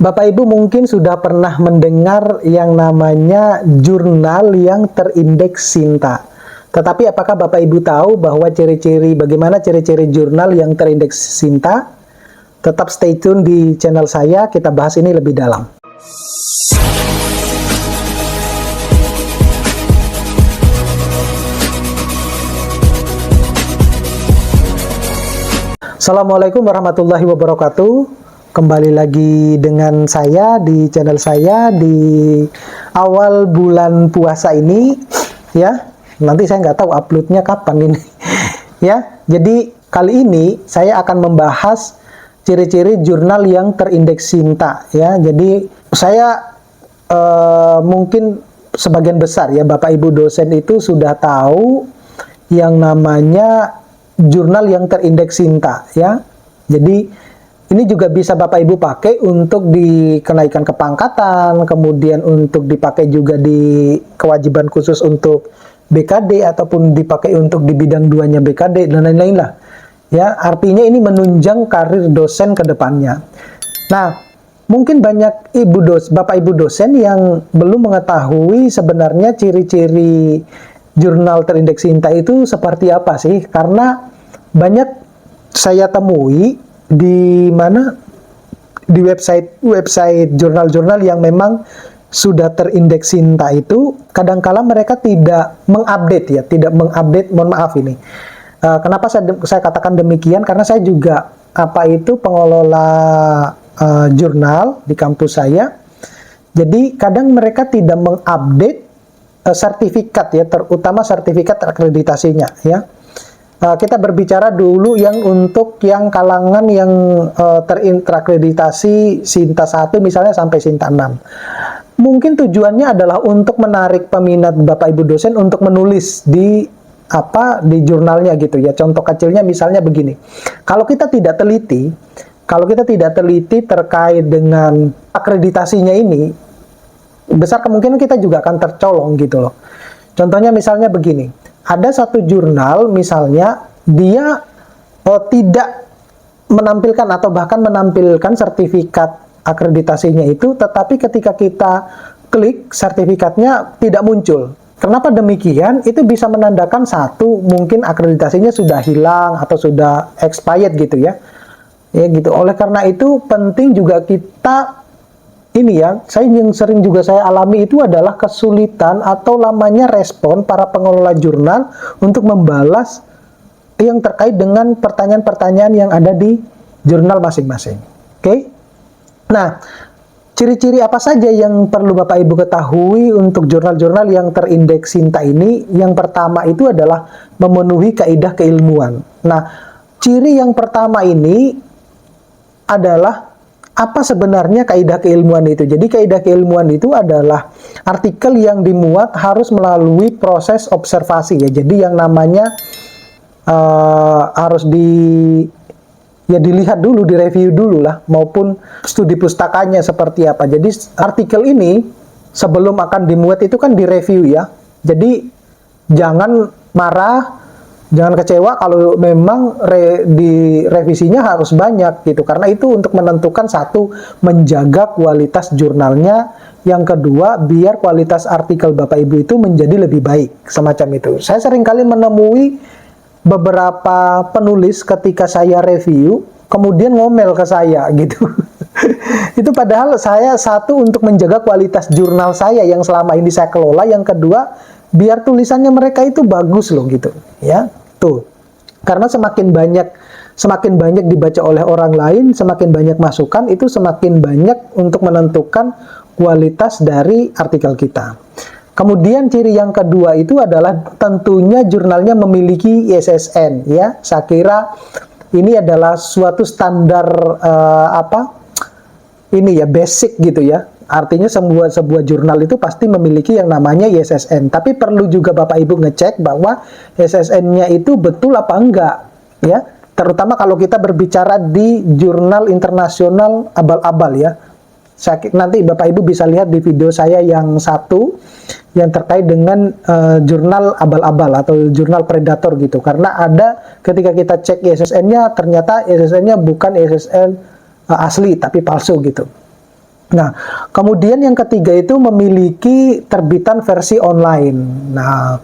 Bapak Ibu mungkin sudah pernah mendengar yang namanya jurnal yang terindeks Sinta. Tetapi apakah Bapak Ibu tahu bahwa bagaimana ciri-ciri jurnal yang terindeks Sinta? Tetap stay tune di channel saya, kita bahas ini lebih dalam. Assalamualaikum warahmatullahi wabarakatuh. Kembali lagi dengan saya di channel saya di awal bulan puasa ini, ya. Nanti saya nggak tahu uploadnya kapan ini, ya. Jadi kali ini saya akan membahas ciri-ciri jurnal yang terindeks Sinta, ya. Jadi saya mungkin sebagian besar ya Bapak Ibu dosen itu sudah tahu yang namanya jurnal yang terindeks Sinta, ya. Jadi ini juga bisa Bapak Ibu pakai untuk dikenaikan kepangkatan, kemudian untuk dipakai juga di kewajiban khusus untuk BKD ataupun dipakai untuk di bidang 2-nya BKD dan lain-lain lah. Ya, artinya ini menunjang karir dosen ke depannya. Nah, mungkin banyak Bapak Ibu dosen yang belum mengetahui sebenarnya ciri-ciri jurnal terindeks Sinta itu seperti apa sih? Karena banyak saya temui di website jurnal-jurnal yang memang sudah terindeks Sinta itu kadangkala mereka tidak mengupdate, mohon maaf ini. Kenapa saya katakan demikian? Karena saya juga pengelola jurnal di kampus saya. Jadi kadang mereka tidak mengupdate sertifikat ya, terutama sertifikat akreditasinya ya. Kita berbicara dulu untuk yang kalangan yang terakreditasi Sinta 1 misalnya sampai Sinta 6. Mungkin tujuannya adalah untuk menarik peminat Bapak Ibu dosen untuk menulis di jurnalnya gitu ya. Contoh kecilnya misalnya begini. Kalau kita tidak teliti terkait dengan akreditasinya ini, besar kemungkinan kita juga akan tercolong gitu loh. Contohnya misalnya begini. Ada satu jurnal misalnya dia tidak menampilkan atau bahkan menampilkan sertifikat akreditasinya itu, tetapi ketika kita klik sertifikatnya tidak muncul. Kenapa demikian? Itu bisa menandakan satu, mungkin akreditasinya sudah hilang atau sudah expired gitu ya. Ya gitu. Oleh karena itu penting juga kita saya alami itu adalah kesulitan atau lamanya respon para pengelola jurnal untuk membalas yang terkait dengan pertanyaan-pertanyaan yang ada di jurnal masing-masing. Oke? Nah, ciri-ciri apa saja yang perlu Bapak Ibu ketahui untuk jurnal-jurnal yang terindeks Sinta ini? Yang pertama itu adalah memenuhi kaidah keilmuan. Nah, ciri yang pertama ini adalah apa sebenarnya kaidah keilmuan itu? Jadi kaidah keilmuan itu adalah artikel yang dimuat harus melalui proses observasi ya. Jadi yang namanya harus dilihat dulu, direview dulu lah, maupun studi pustakanya seperti apa. Jadi artikel ini sebelum akan dimuat itu kan direview ya. Jadi jangan marah, jangan kecewa kalau memang di revisinya harus banyak gitu. Karena itu untuk menentukan satu, menjaga kualitas jurnalnya. Yang kedua, biar kualitas artikel Bapak Ibu itu menjadi lebih baik. Semacam itu. Saya seringkali menemui beberapa penulis ketika saya review, kemudian ngomel ke saya gitu. Itu padahal saya satu untuk menjaga kualitas jurnal saya yang selama ini saya kelola. Yang kedua, biar tulisannya mereka itu bagus loh gitu ya. Tuh, karena semakin banyak dibaca oleh orang lain, semakin banyak masukan, itu semakin banyak untuk menentukan kualitas dari artikel kita. Kemudian ciri yang kedua itu adalah tentunya jurnalnya memiliki ISSN ya. Saya kira ini adalah suatu standar basic gitu ya. Artinya sebuah jurnal itu pasti memiliki yang namanya ISSN. Tapi perlu juga Bapak Ibu ngecek bahwa ISSN-nya itu betul apa enggak, ya. Terutama kalau kita berbicara di jurnal internasional abal-abal ya. Nanti Bapak Ibu bisa lihat di video saya yang satu yang terkait dengan jurnal abal-abal atau jurnal predator gitu. Karena ada ketika kita cek ISSN-nya ternyata ISSN-nya bukan ISSN asli tapi palsu gitu. Nah, kemudian yang ketiga itu memiliki terbitan versi online. Nah,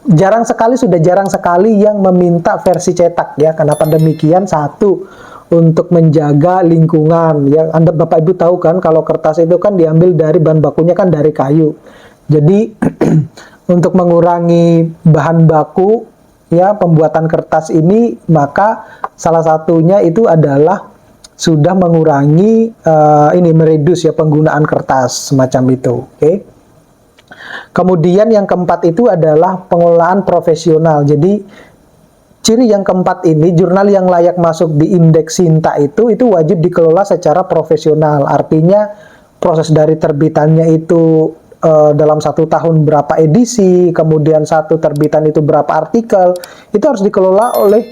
sudah jarang sekali yang meminta versi cetak ya. Kenapa demikian? Satu, untuk menjaga lingkungan. Ya, Anda Bapak Ibu tahu kan kalau kertas itu kan diambil dari bahan bakunya kan dari kayu. Jadi untuk mengurangi bahan baku ya pembuatan kertas ini, maka salah satunya itu adalah sudah mengurangi mereduce ya penggunaan kertas semacam itu. Oke. Kemudian yang keempat itu adalah pengelolaan profesional. Jadi ciri yang keempat ini, jurnal yang layak masuk di indeks Sinta itu wajib dikelola secara profesional. Artinya proses dari terbitannya itu dalam 1 tahun berapa edisi, kemudian satu terbitan itu berapa artikel, itu harus dikelola oleh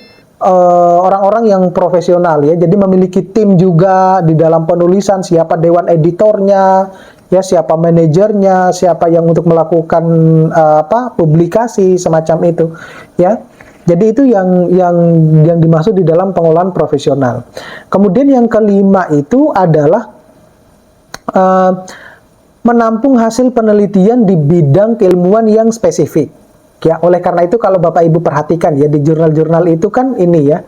orang-orang yang profesional ya. Jadi memiliki tim juga di dalam penulisan, siapa dewan editornya, ya siapa manajernya, siapa yang untuk melakukan publikasi semacam itu, ya. Jadi itu yang dimaksud di dalam pengelolaan profesional. Kemudian yang kelima itu adalah menampung hasil penelitian di bidang keilmuan yang spesifik. Ya, oleh karena itu kalau Bapak Ibu perhatikan ya di jurnal-jurnal itu kan ini ya,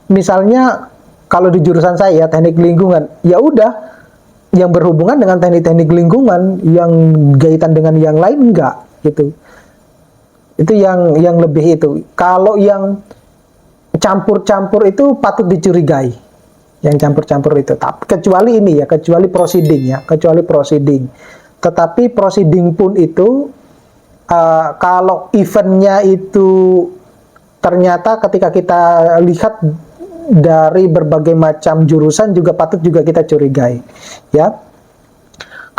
misalnya kalau di jurusan saya teknik lingkungan, ya udah yang berhubungan dengan teknik-teknik lingkungan, yang kaitan dengan yang lain enggak gitu. Itu yang lebih itu. Kalau yang campur-campur itu patut dicurigai. Yang campur-campur itu. Kecuali ini ya, kecuali proceeding. Tetapi proceeding pun itu kalau eventnya itu ternyata ketika kita lihat dari berbagai macam jurusan juga patut juga kita curigai, ya.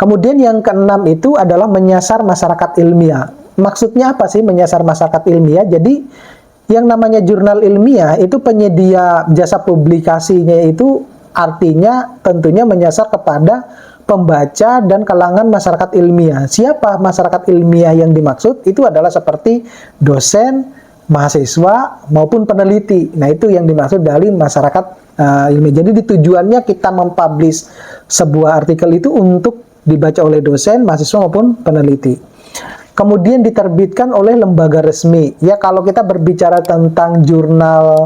Kemudian yang keenam itu adalah menyasar masyarakat ilmiah. Maksudnya apa sih menyasar masyarakat ilmiah? Jadi yang namanya jurnal ilmiah itu penyedia jasa publikasinya itu artinya tentunya menyasar kepada pembaca dan kalangan masyarakat ilmiah. Siapa masyarakat ilmiah yang dimaksud? Itu adalah seperti dosen, mahasiswa, maupun peneliti. Nah, itu yang dimaksud dari masyarakat ilmiah. Jadi tujuannya kita mempublish sebuah artikel itu untuk dibaca oleh dosen, mahasiswa, maupun peneliti. Kemudian diterbitkan oleh lembaga resmi. Ya, kalau kita berbicara tentang jurnal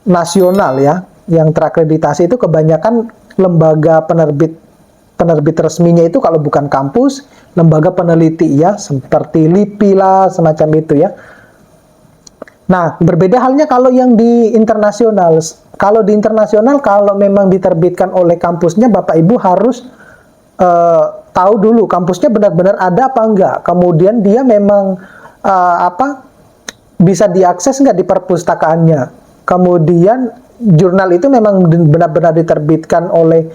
nasional ya, yang terakreditasi itu kebanyakan lembaga penerbit resminya itu kalau bukan kampus, lembaga peneliti ya, seperti LIPI lah, semacam itu ya. Nah, berbeda halnya kalau yang di internasional. Kalau di internasional, kalau memang diterbitkan oleh kampusnya, Bapak Ibu harus tahu dulu kampusnya benar-benar ada apa enggak. Kemudian dia memang bisa diakses enggak di perpustakaannya. Kemudian jurnal itu memang benar-benar diterbitkan oleh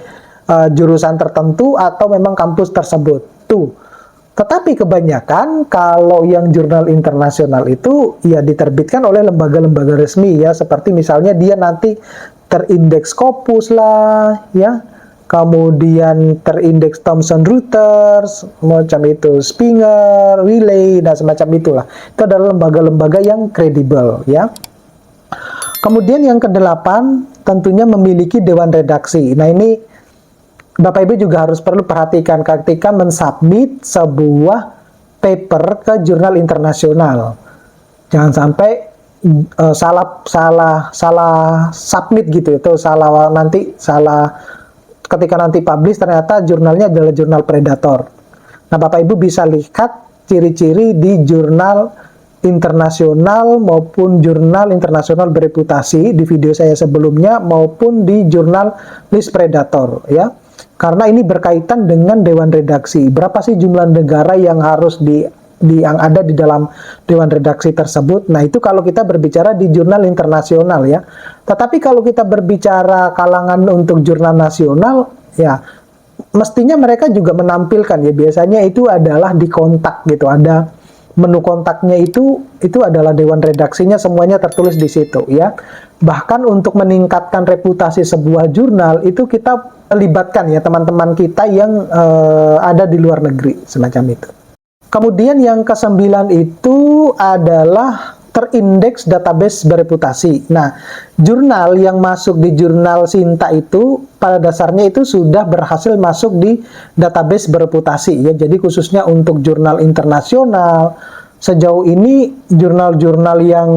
jurusan tertentu atau memang kampus tersebut. Tuh. Tetapi kebanyakan kalau yang jurnal internasional itu ya diterbitkan oleh lembaga-lembaga resmi ya, seperti misalnya dia nanti terindeks Scopus lah ya. Kemudian terindeks Thomson Reuters, macam itu, Springer, Wiley, dan semacam itulah. Itu adalah lembaga-lembaga yang kredibel ya. Kemudian yang kedelapan tentunya memiliki dewan redaksi. Nah, ini Bapak Ibu juga harus perlu perhatikan ketika mensubmit sebuah paper ke jurnal internasional. Jangan sampai salah submit gitu, itu salah ketika nanti publish ternyata jurnalnya adalah jurnal predator. Nah, Bapak Ibu bisa lihat ciri-ciri di jurnal internasional maupun jurnal internasional bereputasi di video saya sebelumnya maupun di jurnal list predator ya. Karena ini berkaitan dengan dewan redaksi. Berapa sih jumlah negara yang harus yang ada di dalam dewan redaksi tersebut? Nah, itu kalau kita berbicara di jurnal internasional ya. Tetapi kalau kita berbicara kalangan untuk jurnal nasional ya, mestinya mereka juga menampilkan ya, biasanya itu adalah di kontak gitu, ada menu kontaknya itu adalah dewan redaksinya, semuanya tertulis di situ ya. Bahkan untuk meningkatkan reputasi sebuah jurnal itu kita libatkan ya teman-teman kita yang ada di luar negeri semacam itu. Kemudian yang ke-9 itu adalah terindeks database bereputasi. Nah, jurnal yang masuk di jurnal Sinta itu pada dasarnya itu sudah berhasil masuk di database bereputasi ya. Jadi khususnya untuk jurnal internasional, sejauh ini jurnal-jurnal yang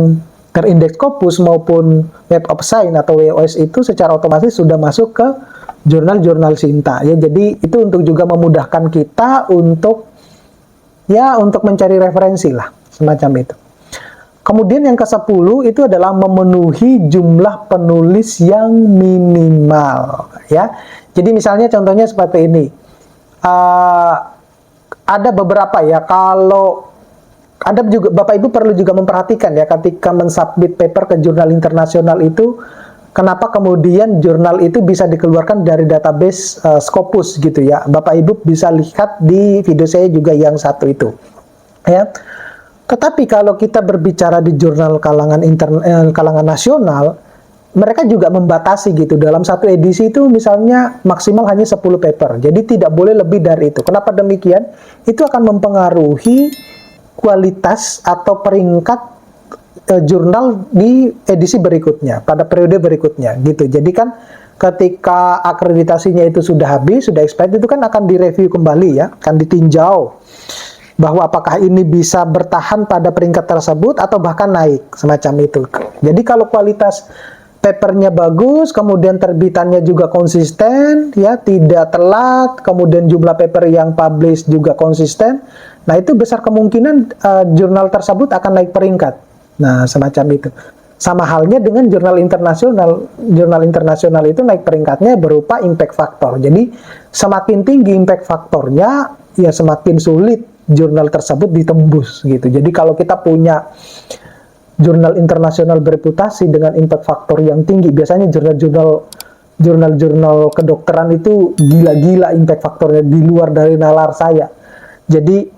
terindeks Scopus maupun Web of Science atau WOS itu secara otomatis sudah masuk ke jurnal-jurnal Sinta ya. Jadi itu untuk juga memudahkan kita untuk mencari referensi lah, semacam itu. Kemudian yang ke-10 itu adalah memenuhi jumlah penulis yang minimal ya. Jadi misalnya contohnya seperti ini. Ada beberapa ya, kalau ada juga Bapak Ibu perlu juga memperhatikan ya ketika mensubmit paper ke jurnal internasional itu, kenapa kemudian jurnal itu bisa dikeluarkan dari database Scopus gitu ya. Bapak Ibu bisa lihat di video saya juga yang satu itu ya. Tetapi kalau kita berbicara di jurnal kalangan nasional, mereka juga membatasi gitu. Dalam satu edisi itu misalnya maksimal hanya 10 paper. Jadi tidak boleh lebih dari itu. Kenapa demikian? Itu akan mempengaruhi kualitas atau peringkat jurnal di edisi berikutnya, pada periode berikutnya gitu. Jadi kan ketika akreditasinya itu sudah habis, sudah expired, itu kan akan direview kembali ya, akan ditinjau bahwa apakah ini bisa bertahan pada peringkat tersebut atau bahkan naik, semacam itu. Jadi kalau kualitas papernya bagus, kemudian terbitannya juga konsisten, ya tidak telat, kemudian jumlah paper yang publish juga konsisten, nah itu besar kemungkinan jurnal tersebut akan naik peringkat. Nah semacam itu. Sama halnya dengan jurnal internasional. Jurnal internasional itu naik peringkatnya berupa impact factor. Jadi semakin tinggi impact faktornya, ya semakin sulit jurnal tersebut ditembus gitu. Jadi kalau kita punya jurnal internasional bereputasi dengan impact faktor yang tinggi, biasanya jurnal-jurnal kedokteran itu gila-gila impact faktornya, di luar dari nalar saya. Jadi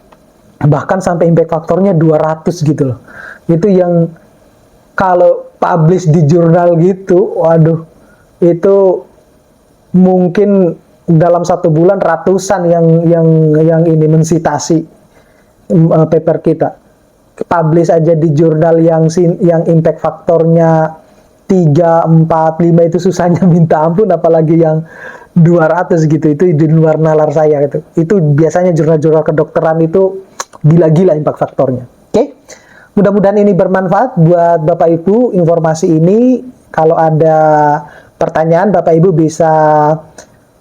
bahkan sampai impact faktornya 200 gitu loh. Itu yang kalau publish di jurnal gitu, waduh, itu mungkin dalam 1 bulan ratusan yang ini mensitasi paper kita. Publish aja di jurnal yang impact faktornya 3, 4, 5 itu susahnya minta ampun, apalagi yang 200 gitu. Itu di luar nalar saya gitu. Itu biasanya jurnal-jurnal kedokteran itu gila-gila impact faktornya. Oke? Mudah-mudahan ini bermanfaat buat Bapak Ibu informasi ini. Kalau ada pertanyaan, Bapak Ibu bisa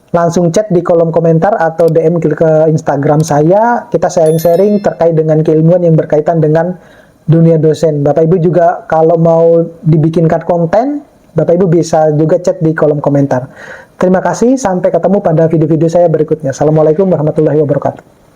langsung chat di kolom komentar atau DM ke Instagram saya. Kita sharing-sharing terkait dengan keilmuan yang berkaitan dengan dunia dosen. Bapak Ibu juga kalau mau dibikinkan konten, Bapak Ibu bisa juga chat di kolom komentar. Terima kasih, sampai ketemu pada video-video saya berikutnya. Assalamualaikum warahmatullahi wabarakatuh.